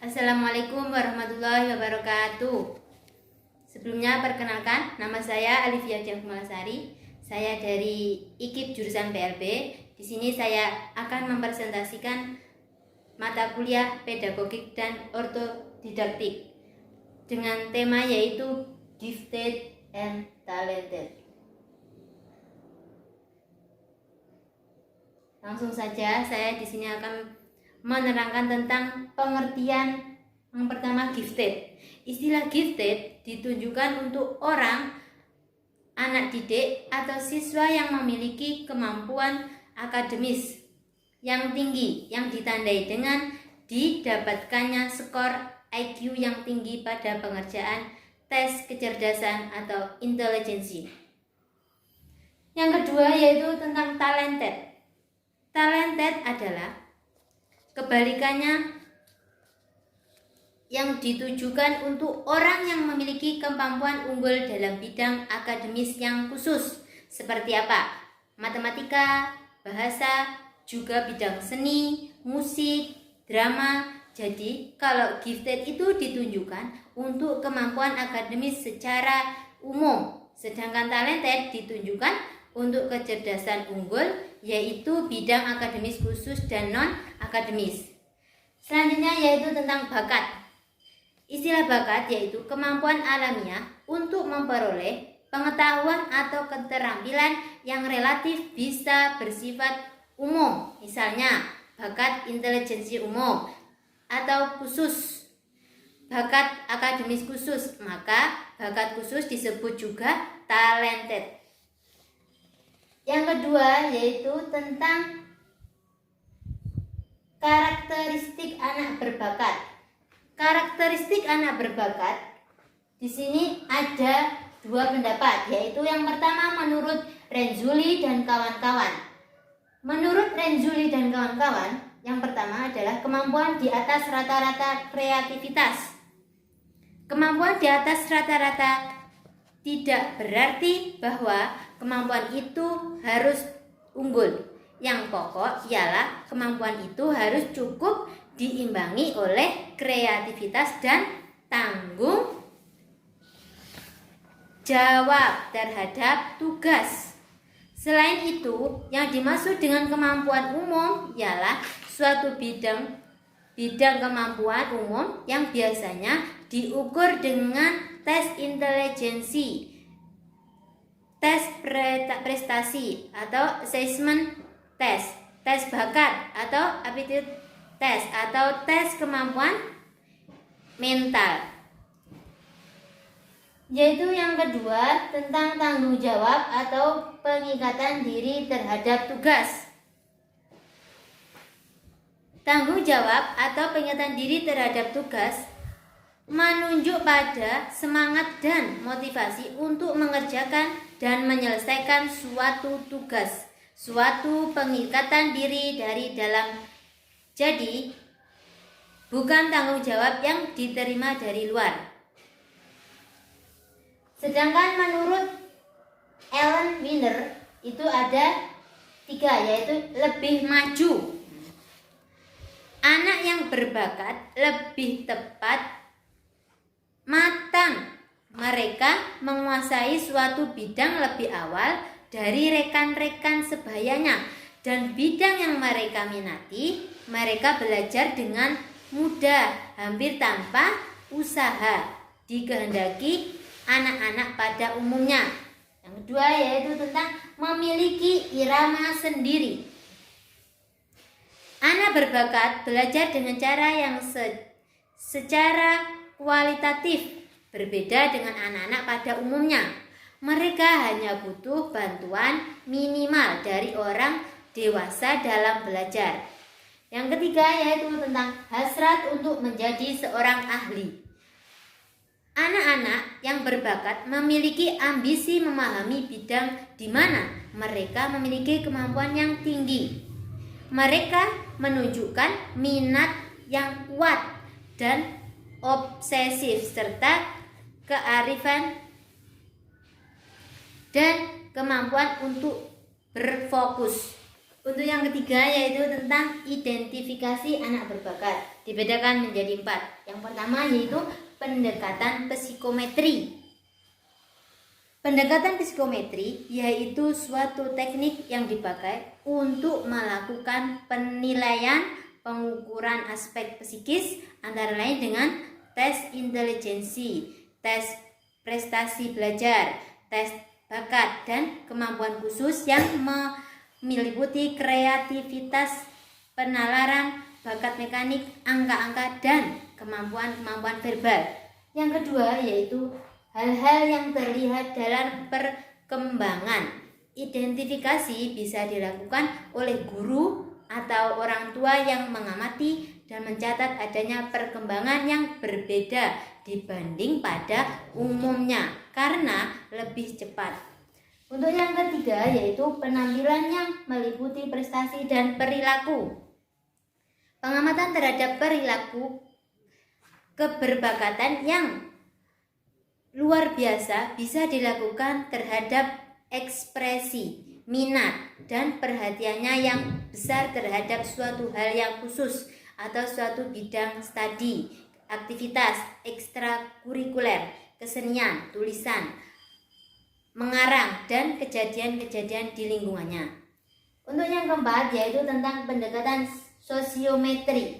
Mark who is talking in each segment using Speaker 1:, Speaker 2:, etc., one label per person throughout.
Speaker 1: Assalamualaikum warahmatullahi wabarakatuh. Sebelumnya perkenalkan, nama saya Alivia Malasari. Saya dari IKIP jurusan PLB. Di sini saya akan mempresentasikan mata kuliah pedagogik dan ortodidaktik dengan tema yaitu Gifted and Talented. Langsung saja, saya di sini akan menerangkan tentang pengertian yang pertama, gifted. Istilah gifted ditunjukkan untuk orang, anak didik atau siswa yang memiliki kemampuan akademis yang tinggi yang ditandai dengan didapatkannya skor IQ yang tinggi pada pengerjaan tes kecerdasan atau intelijensi. Yang kedua yaitu tentang talented. Talented adalah kebalikannya yang ditujukan untuk orang yang memiliki kemampuan unggul dalam bidang akademis yang khusus. Seperti apa? Matematika, bahasa, juga bidang seni, musik, drama. Jadi, kalau gifted itu ditunjukkan untuk kemampuan akademis secara umum. Sedangkan talented ditunjukkan untuk kecerdasan unggul, yaitu bidang akademis khusus dan non-akademis. Selanjutnya yaitu tentang bakat. Istilah bakat yaitu kemampuan alamiah untuk memperoleh pengetahuan atau keterampilan yang relatif bisa bersifat umum. Misalnya, bakat intelijensi umum atau khusus, bakat akademis khusus, maka bakat khusus disebut juga talented. Yang kedua yaitu tentang karakteristik anak berbakat. Karakteristik anak berbakat di sini ada dua pendapat, yaitu yang pertama menurut Renzulli dan kawan-kawan. Menurut Renzulli dan kawan-kawan, yang pertama adalah kemampuan di atas rata-rata kreativitas. Kemampuan di atas rata-rata tidak berarti bahwa kemampuan itu harus unggul. Yang pokok ialah kemampuan itu harus cukup diimbangi oleh kreativitas dan tanggung jawab terhadap tugas. Selain itu, yang dimaksud dengan kemampuan umum ialah suatu bidang kemampuan umum yang biasanya diukur dengan tes intelijensi, tes prestasi atau assessment test, tes bakat atau aptitude test atau tes kemampuan mental. Yaitu yang kedua tentang tanggung jawab atau pengikatan diri terhadap tugas. Tanggung jawab atau pengikatan diri terhadap tugas menunjuk pada semangat dan motivasi untuk mengerjakan dan menyelesaikan suatu tugas, suatu pengikatan diri dari dalam. Jadi, bukan tanggung jawab yang diterima dari luar. Sedangkan menurut Ellen Wiener itu ada 3, yaitu lebih maju. Anak yang berbakat lebih tepat matang. Mereka menguasai suatu bidang lebih awal dari rekan-rekan sebayanya, dan bidang yang mereka minati mereka belajar dengan mudah, hampir tanpa usaha, dikehendaki anak-anak pada umumnya. Yang kedua yaitu tentang memiliki irama sendiri. Anak berbakat belajar dengan cara yang secara kualitatif berbeda dengan anak-anak pada umumnya. Mereka hanya butuh bantuan minimal dari orang dewasa dalam belajar. Yang ketiga yaitu tentang hasrat untuk menjadi seorang ahli. Anak-anak yang berbakat memiliki ambisi memahami bidang di mana mereka memiliki kemampuan yang tinggi. Mereka menunjukkan minat yang kuat dan obsesif serta kearifan dan kemampuan untuk berfokus. Untuk yang ketiga yaitu tentang identifikasi anak berbakat. dibedakan menjadi 4. Yang pertama yaitu pendekatan psikometri. Pendekatan psikometri yaitu suatu teknik yang dipakai untuk melakukan penilaian pengukuran aspek psikis antara lain dengan tes intelijensi, tes prestasi belajar, tes bakat dan kemampuan khusus yang meliputi kreativitas, penalaran, bakat mekanik, angka-angka dan kemampuan-kemampuan verbal. Yang kedua yaitu hal-hal yang terlihat dalam perkembangan. Identifikasi bisa dilakukan oleh guru atau orang tua yang mengamati dan mencatat adanya perkembangan yang berbeda dibanding pada umumnya karena lebih cepat. Untuk yang ketiga yaitu penampilan yang meliputi prestasi dan perilaku. Pengamatan terhadap perilaku keberbakatan yang luar biasa bisa dilakukan terhadap ekspresi, minat, dan perhatiannya yang besar terhadap suatu hal yang khusus atau suatu bidang studi, aktivitas ekstrakurikuler, kesenian, tulisan, mengarang, dan kejadian-kejadian di lingkungannya. Untuk yang keempat yaitu tentang pendekatan sosiometri.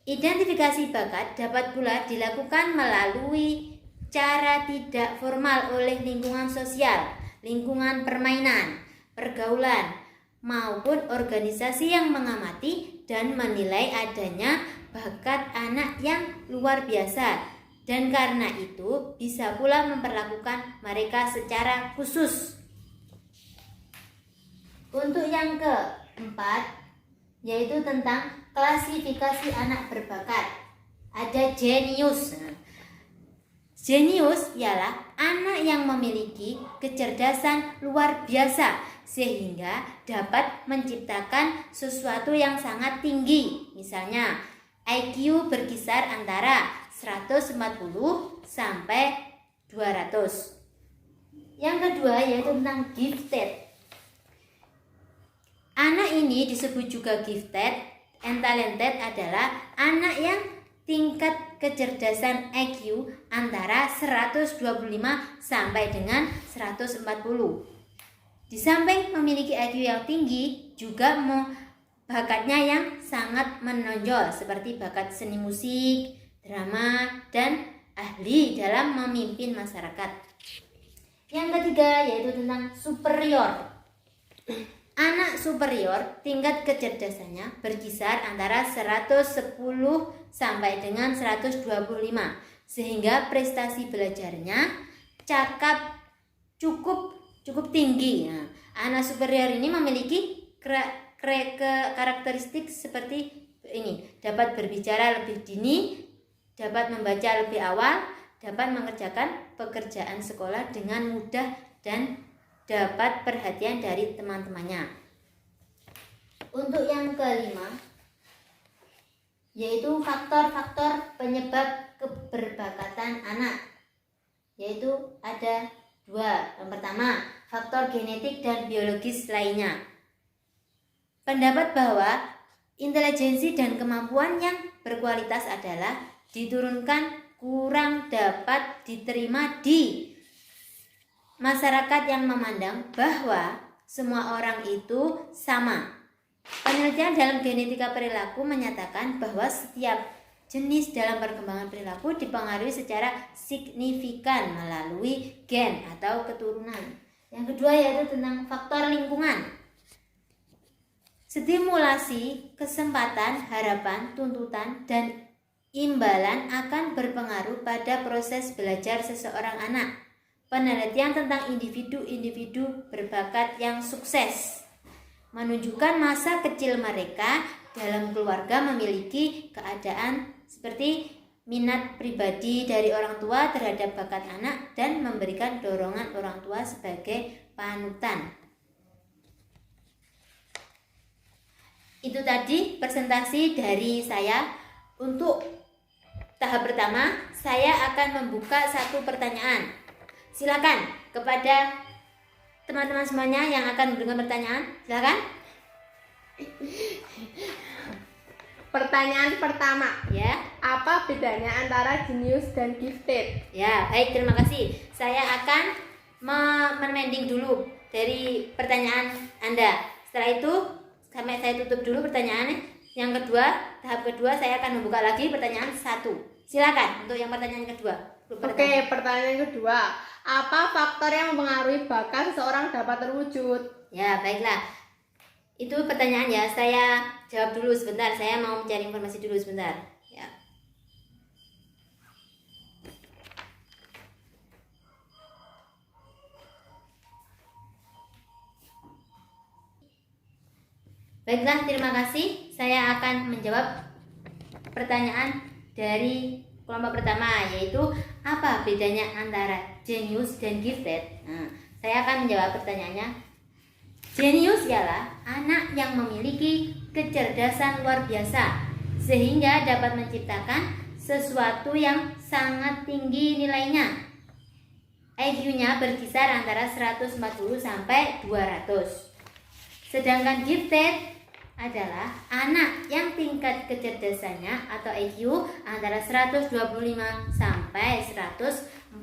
Speaker 1: Identifikasi bakat dapat pula dilakukan melalui cara tidak formal oleh lingkungan sosial, lingkungan permainan, pergaulan, maupun organisasi yang mengamati dan menilai adanya bakat anak yang luar biasa dan karena itu bisa pula memperlakukan mereka secara khusus. Untuk yang keempat yaitu tentang klasifikasi anak berbakat. Ada jenius. Jenius ialah anak yang memiliki kecerdasan luar biasa sehingga dapat menciptakan sesuatu yang sangat tinggi. Misalnya, IQ berkisar antara 140 sampai 200. Yang kedua yaitu tentang gifted. Anak ini disebut juga gifted and talented adalah anak yang tingkat kecerdasan IQ antara 125 sampai dengan 140. Di samping memiliki IQ yang tinggi, juga bakatnya yang sangat menonjol seperti bakat seni musik, drama, dan ahli dalam memimpin masyarakat. Yang ketiga yaitu tentang superior. Anak superior tingkat kecerdasannya berkisar antara 110 sampai dengan 125 sehingga prestasi belajarnya cukup tinggi. Nah, anak superior ini memiliki karakteristik seperti ini: dapat berbicara lebih dini, dapat membaca lebih awal, dapat mengerjakan pekerjaan sekolah dengan mudah dan dapat perhatian dari teman-temannya. Untuk yang kelima yaitu faktor-faktor penyebab keberbakatan anak, yaitu ada 2. Yang pertama, faktor genetik dan biologis lainnya. Pendapat bahwa intelijensi dan kemampuan yang berkualitas adalah diturunkan kurang dapat diterima di masyarakat yang memandang bahwa semua orang itu sama. Penelitian dalam genetika perilaku menyatakan bahwa setiap jenis dalam perkembangan perilaku dipengaruhi secara signifikan melalui gen atau keturunan. Yang kedua yaitu tentang faktor lingkungan. Stimulasi, kesempatan, harapan, tuntutan, dan imbalan akan berpengaruh pada proses belajar seseorang anak. Penelitian tentang individu-individu berbakat yang sukses menunjukkan masa kecil mereka dalam keluarga memiliki keadaan seperti minat pribadi dari orang tua terhadap bakat anak dan memberikan dorongan orang tua sebagai panutan. Itu tadi presentasi dari saya. Untuk tahap pertama, saya akan membuka satu pertanyaan. Silakan kepada teman-teman semuanya yang akan memberikan pertanyaan. Silakan.
Speaker 2: Pertanyaan pertama,
Speaker 1: Ya.
Speaker 2: apa bedanya antara genius dan gifted?
Speaker 1: Ya, baik, terima kasih. Saya akan memending dulu dari pertanyaan Anda. Setelah itu, sampai saya tutup dulu pertanyaannya. Yang kedua, tahap kedua saya akan membuka lagi pertanyaan 1. Silakan untuk yang pertanyaan kedua.
Speaker 2: Oke, pertanyaan kedua, apa faktor yang mempengaruhi bakat seseorang dapat terwujud?
Speaker 1: Ya, baiklah. Itu pertanyaan ya, saya jawab dulu sebentar. Saya mau mencari informasi dulu sebentar. Ya. Baiklah, terima kasih. Saya akan menjawab pertanyaan dari kelompok pertama, yaitu apa bedanya antara jenius dan gifted. Nah, saya akan menjawab pertanyaannya. Jenius ialah anak yang memiliki kecerdasan luar biasa sehingga dapat menciptakan sesuatu yang sangat tinggi nilainya. IQ-nya berkisar antara 140 sampai 200. Sedangkan gifted adalah anak yang tingkat kecerdasannya atau IQ antara 125 sampai 140.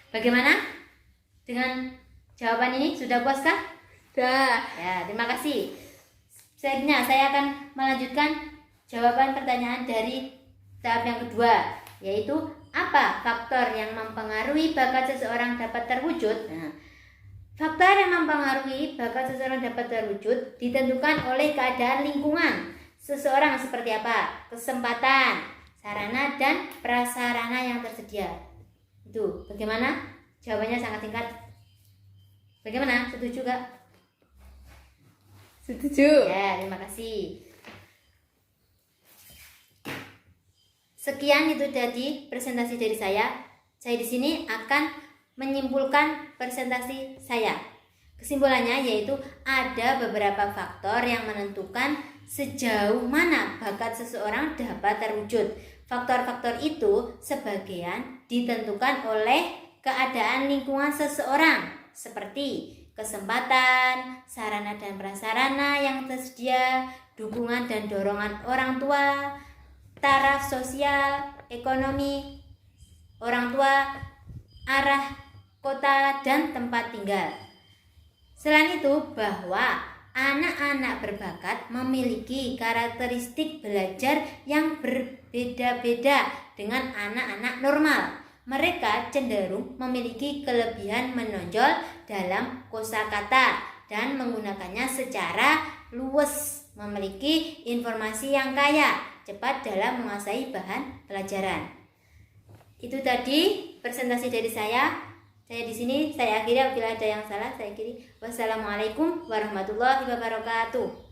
Speaker 1: Bagaimana dengan jawaban ini? Sudah puaskah?
Speaker 2: Dah.
Speaker 1: Ya, terima kasih. Selanjutnya saya akan melanjutkan jawaban pertanyaan dari tahap yang kedua, yaitu apa faktor yang mempengaruhi bakat seseorang dapat terwujud? Nah, faktor yang mempengaruhi bakat seseorang dapat terwujud ditentukan oleh keadaan lingkungan seseorang seperti apa, kesempatan, sarana dan prasarana yang tersedia. Itu bagaimana? Jawabannya sangat singkat. Bagaimana? Setuju gak?
Speaker 2: Setuju.
Speaker 1: Ya, terima kasih. Sekian itu tadi presentasi dari saya. Saya di sini akan menyimpulkan presentasi saya. Kesimpulannya yaitu ada beberapa faktor yang menentukan sejauh mana bakat seseorang dapat terwujud. Faktor-faktor itu sebagian ditentukan oleh keadaan lingkungan seseorang, seperti kesempatan, sarana dan prasarana yang tersedia, dukungan dan dorongan orang tua, taraf sosial, ekonomi orang tua, arah kota dan tempat tinggal. Selain itu, bahwa anak-anak berbakat memiliki karakteristik belajar yang berbeda-beda dengan anak-anak normal. Mereka cenderung memiliki kelebihan menonjol dalam kosakata dan menggunakannya secara luwes, memiliki informasi yang kaya, cepat dalam menguasai bahan pelajaran. Itu tadi presentasi dari saya. Saya di sini saya akhiri, apabila ada yang salah saya akhiri. Wassalamualaikum warahmatullahi wabarakatuh.